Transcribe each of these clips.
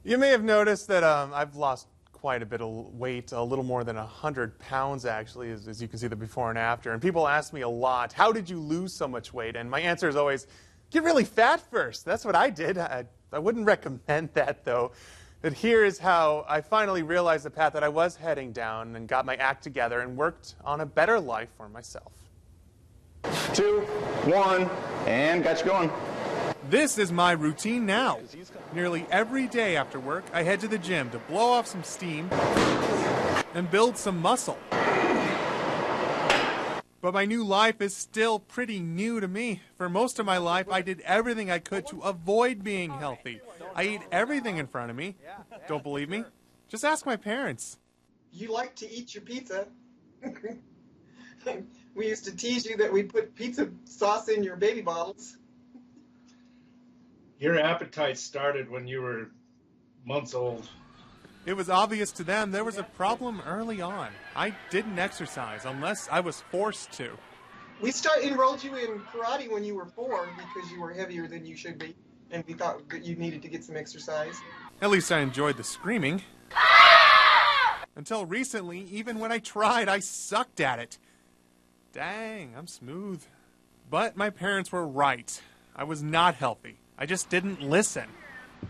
You may have noticed that I've lost quite a bit of weight, a little more than 100 pounds actually, as you can see the before and after. And people ask me a lot, how did you lose so much weight? And my answer is always, get really fat first. That's what I did. I wouldn't recommend that though. But here is how I finally realized the path that I was heading down and got my act together and worked on a better life for myself. 2, 1, and got you going. This is my routine now. Nearly every day after work, I head to the gym to blow off some steam and build some muscle. But my new life is still pretty new to me. For most of my life, I did everything I could to avoid being healthy. I eat everything in front of me. Don't believe me? Just ask my parents. You like to eat your pizza. We used to tease you that we'd put pizza sauce in your baby bottles. Your appetite started when you were months old. It was obvious to them there was a problem early on. I didn't exercise unless I was forced to. We enrolled you in karate when you were 4 because you were heavier than you should be, and we thought that you needed to get some exercise. At least I enjoyed the screaming. Until recently, even when I tried, I sucked at it. Dang, I'm smooth. But my parents were right. I was not healthy. I just didn't listen.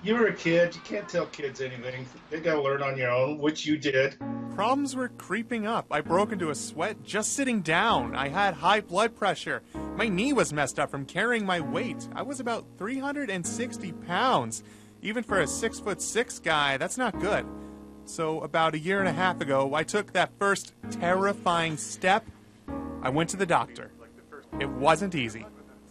You were a kid. You can't tell kids anything. They got to learn on your own, which you did. Problems were creeping up. I broke into a sweat just sitting down. I had high blood pressure. My knee was messed up from carrying my weight. I was about 360 pounds. Even for a 6'6" guy, that's not good. So about 1.5 years ago, I took that first terrifying step. I went to the doctor. It wasn't easy.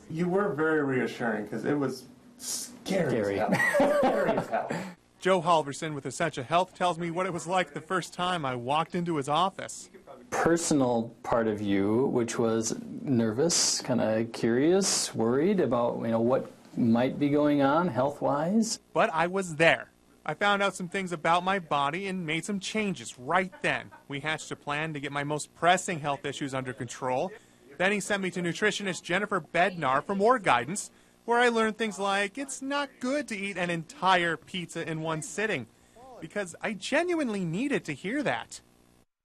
You were very reassuring because it was scary as hell. Scary as hell. Joe Halverson with Essentia Health tells me what it was like the first time I walked into his office. Personal part of you, which was nervous, kind of curious, worried about what might be going on health-wise. But I was there. I found out some things about my body and made some changes right then. We hatched a plan to get my most pressing health issues under control. Then he sent me to nutritionist Jennifer Bednar for more guidance, where I learned things like it's not good to eat an entire pizza in one sitting, because I genuinely needed to hear that.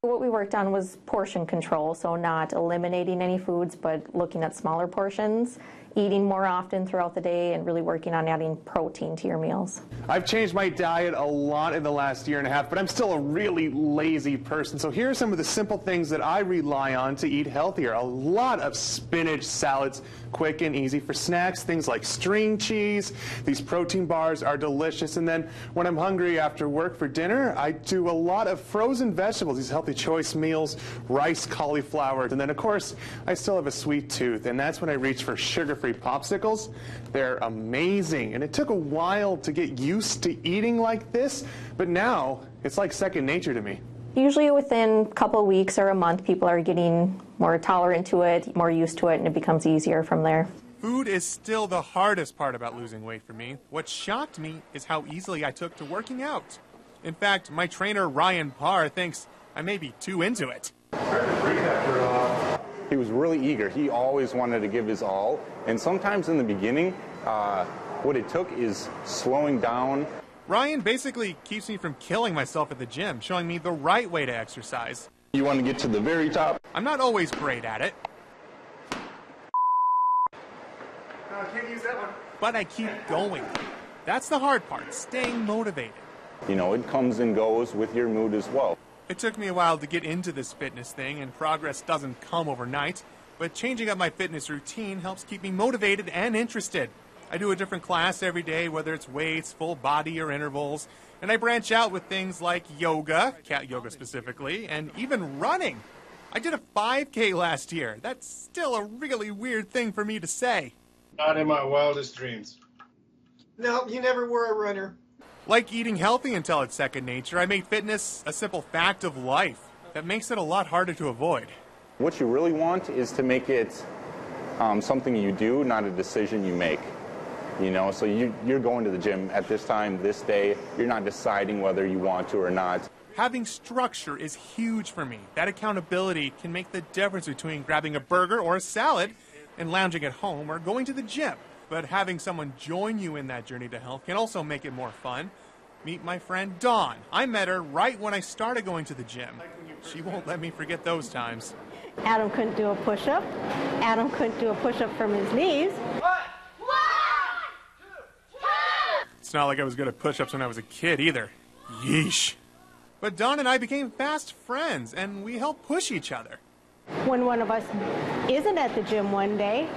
What we worked on was portion control, so not eliminating any foods, but looking at smaller portions, eating more often throughout the day, and really working on adding protein to your meals. I've changed my diet a lot in the last 1.5 years, but I'm still a really lazy person. So here are some of the simple things that I rely on to eat healthier. A lot of spinach salads, quick and easy for snacks, things like string cheese. These protein bars are delicious. And then when I'm hungry after work for dinner, I do a lot of frozen vegetables, these healthy choice meals, rice, cauliflower. And then, of course, I still have a sweet tooth, and that's when I reach for sugar-free popsicles. They're amazing, and it took a while to get used to eating like this, but now it's like second nature to me. Usually within a couple of weeks or a month, people are getting more tolerant to it, more used to it, and it becomes easier from there. Food is still the hardest part about losing weight for me. What shocked me is how easily I took to working out. In fact, my trainer Ryan Parr thinks I may be too into it. He was really eager. He always wanted to give his all. And sometimes in the beginning, what it took is slowing down. Ryan basically keeps me from killing myself at the gym, showing me the right way to exercise. You want to get to the very top. I'm not always great at it. Can't use that one. But I keep going. That's the hard part, staying motivated. It comes and goes with your mood as well. It took me a while to get into this fitness thing, and progress doesn't come overnight, but changing up my fitness routine helps keep me motivated and interested. I do a different class every day, whether it's weights, full body, or intervals, and I branch out with things like yoga, cat yoga specifically, and even running. I did a 5K last year. That's still a really weird thing for me to say. Not in my wildest dreams. No, you never were a runner. Like eating healthy until it's second nature, I made fitness a simple fact of life. That makes it a lot harder to avoid. What you really want is to make it something you do, not a decision you make. So you're going to the gym at this time, this day. You're not deciding whether you want to or not. Having structure is huge for me. That accountability can make the difference between grabbing a burger or a salad and lounging at home or going to the gym. But having someone join you in that journey to health can also make it more fun. Meet my friend Dawn. I met her right when I started going to the gym. She won't let me forget those times. Adam couldn't do a push-up. Adam couldn't do a push-up from his knees. It's not like I was good at push-ups when I was a kid either. Yeesh. But Dawn and I became fast friends, and we helped push each other. When one of us isn't at the gym one day,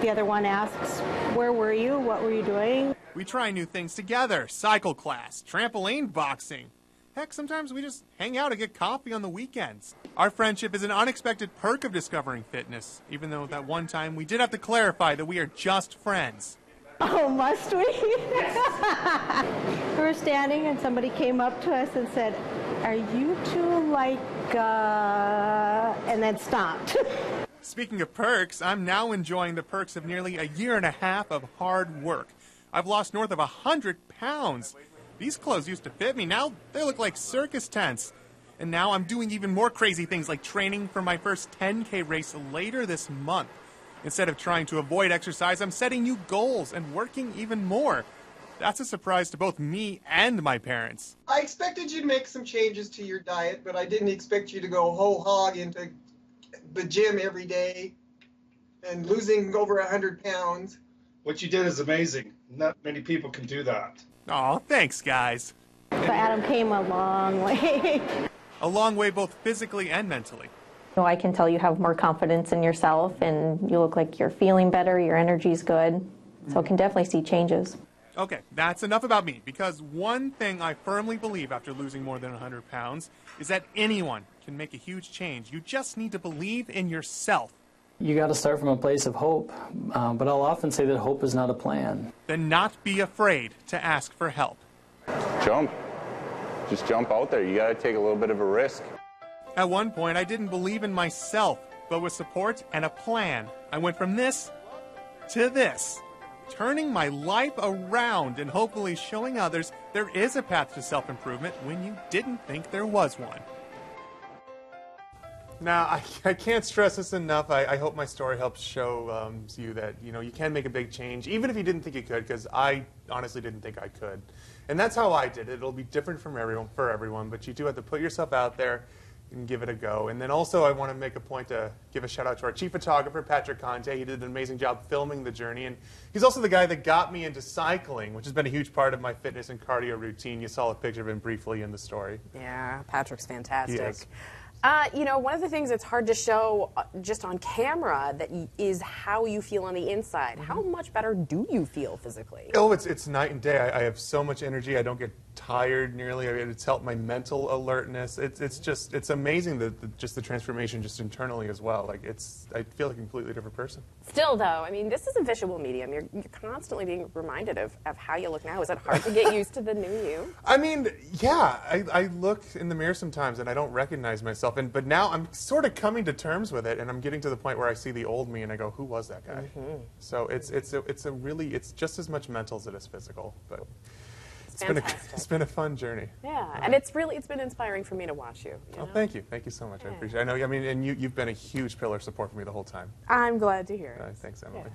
the other one asks, where were you? What were you doing? We try new things together. Cycle class, trampoline boxing. Heck, sometimes we just hang out and get coffee on the weekends. Our friendship is an unexpected perk of discovering fitness, even though that one time we did have to clarify that we are just friends. Oh, must we? We were standing and somebody came up to us and said, are you two like, and then stopped. Speaking of perks, I'm now enjoying the perks of nearly a year and a half of hard work. I've lost north of 100 pounds. These clothes used to fit me. Now they look like circus tents. And now I'm doing even more crazy things like training for my first 10K race later this month. Instead of trying to avoid exercise, I'm setting new goals and working even more. That's a surprise to both me and my parents. I expected you to make some changes to your diet, but I didn't expect you to go whole hog into the gym every day and losing over 100 pounds. What you did is amazing. Not many people can do that. Aw, thanks, guys. But Adam came a long way. A long way both physically and mentally. So I can tell you have more confidence in yourself and you look like you're feeling better, your energy's good. So I can definitely see changes. Okay, that's enough about me, because one thing I firmly believe after losing more than 100 pounds is that anyone can make a huge change. You just need to believe in yourself. You got to start from a place of hope, but I'll often say that hope is not a plan. Then not be afraid to ask for help. Jump. Just jump out there. You got to take a little bit of a risk. At one point, I didn't believe in myself, but with support and a plan, I went from this to this, turning my life around and hopefully showing others there is a path to self-improvement when you didn't think there was one. Now, I can't stress this enough. I hope my story helps show you that, you can make a big change, even if you didn't think you could, because I honestly didn't think I could. And that's how I did it. It'll be different for everyone, but you do have to put yourself out there and give it a go. And then also I want to make a point to give a shout out to our chief photographer, Patrick Conte. He did an amazing job filming the journey. And he's also the guy that got me into cycling, which has been a huge part of my fitness and cardio routine. You saw a picture of him briefly in the story. Yeah, Patrick's fantastic. He is. One of the things that's hard to show just on camera is how you feel on the inside. How much better do you feel physically? Oh, it's night and day. I have so much energy. I don't get tired nearly. It's helped my mental alertness. It's amazing the transformation just internally as well. I feel like a completely different person. Still, though, this is a visual medium. You're constantly being reminded of how you look now. Is it hard to get used to the new you? Yeah. I look in the mirror sometimes and I don't recognize myself. But now I'm sort of coming to terms with it, and I'm getting to the point where I see the old me and I go, who was that guy? Mm-hmm. So it's just as much mental as it is physical. But it's been a fun journey. Yeah, and it's been inspiring for me to watch you. Oh, thank you so much. Yeah. I appreciate it. And you've been a huge pillar of support for me the whole time. I'm glad to hear it. Thanks, Emily. Yeah.